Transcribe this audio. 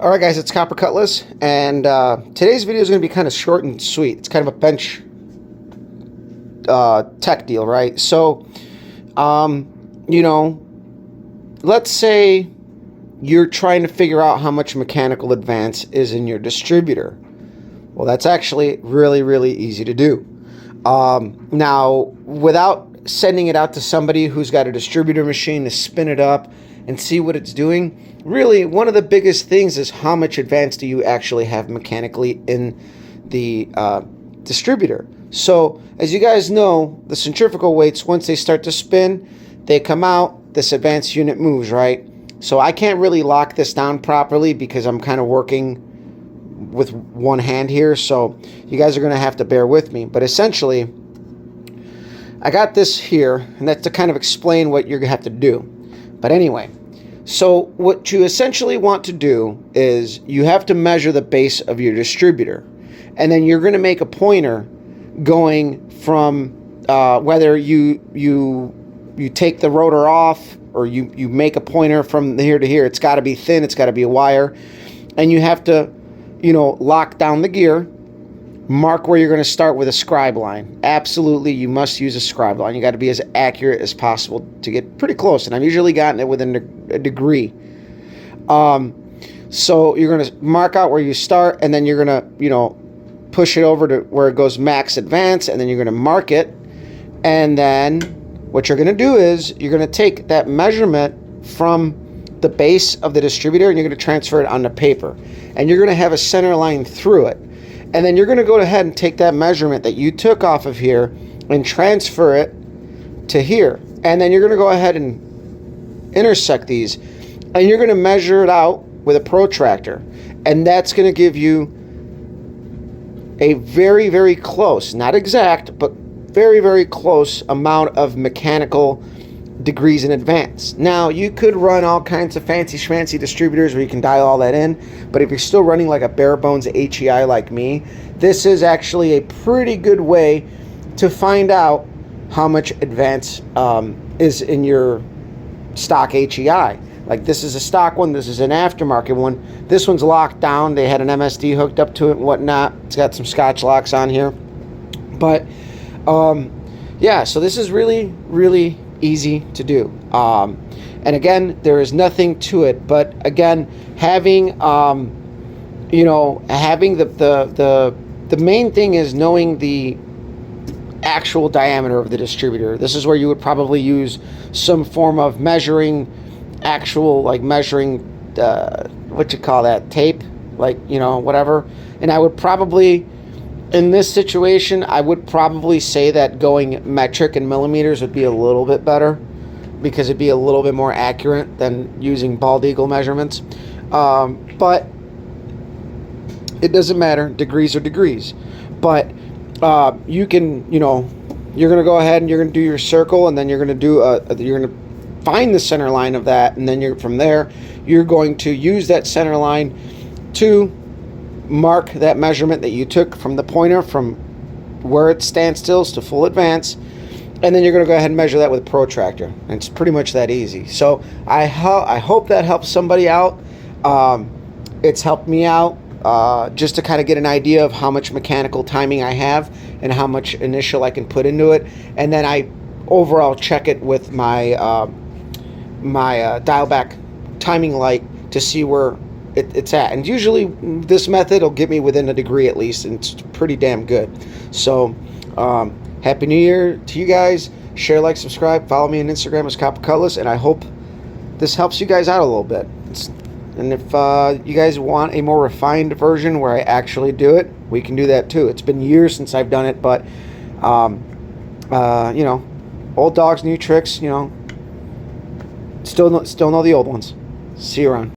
Alright guys, it's Copper Cutlass, and today's video is going to be kind of short and sweet. It's kind of a bench tech deal, right? So, let's say you're trying to figure out how much mechanical advance is in your distributor. Well, that's actually really, really easy to do. Now, without sending it out to somebody who's got a distributor machine to spin it up and see what it's doing, really one of the biggest things is how much advance do you actually have mechanically in the distributor. So as you guys know, the centrifugal weights, once they start to spin, they come out, this advance unit moves, right? So I can't really lock this down properly because I'm kind of working with one hand here, so you guys are going to have to bear with me. But essentially, I got this here, and that's to kind of explain what you're going to have to do. But anyway, so what you essentially want to do is you have to measure the base of your distributor, and then you're going to make a pointer going from whether you take the rotor off or you make a pointer from here to here. It's got to be thin, it's got to be a wire, and you have to lock down the gear, mark where you're going to start with a scribe line. Absolutely, you must use a scribe line. You got to be as accurate as possible to get pretty close, and I've usually gotten it within a degree. So you're going to mark out where you start, and then you're going to push it over to where it goes max advance, and then you're going to mark it, and then what you're going to do is you're going to take that measurement from the base of the distributor and you're going to transfer it onto paper, and you're going to have a center line through it. And then you're going to go ahead and take that measurement that you took off of here and transfer it to here. And then you're going to go ahead and intersect these. And you're going to measure it out with a protractor. And that's going to give you a very, very close, not exact, but very, very close amount of mechanical degrees in advance. Now, you could run all kinds of fancy schmancy distributors where you can dial all that in, but if you're still running like a bare bones HEI like me, this is actually a pretty good way to find out how much advance is in your stock HEI. Like, this is a stock one, this is an aftermarket one. This one's locked down. They had an MSD hooked up to it and whatnot. It's got some Scotch locks on here. But yeah, so this is really, really easy to do. And again, there is nothing to it, but again, having having the main thing is knowing the actual diameter of the distributor. This is where you would probably use some form of measuring, measuring what you call that, tape, whatever. And I would probably, in this situation, I would probably say that going metric and millimeters would be a little bit better because it'd be a little bit more accurate than using bald eagle measurements. But it doesn't matter. Degrees are degrees. But you can, you're going to go ahead and you're going to do your circle, and then you're going to do you're going to find the center line of that, and then from there you're going to use that center line to mark that measurement that you took from the pointer from where it stands still to full advance, and then you're going to go ahead and measure that with a protractor, and it's pretty much that easy. So I hope that helps somebody out. It's helped me out just to kind of get an idea of how much mechanical timing I have and how much initial I can put into it, and then I overall check it with my dial back timing light to see where it's at. And usually this method will get me within a degree at least, and it's pretty damn good. So Happy New Year to you guys. Share, like, subscribe, follow me on Instagram as Copper Cutlass, and I hope this helps you guys out a little bit. And if you guys want a more refined version where I actually do it, we can do that too. It's been years since I've done it, but old dogs, new tricks. Still know the old ones. See you around.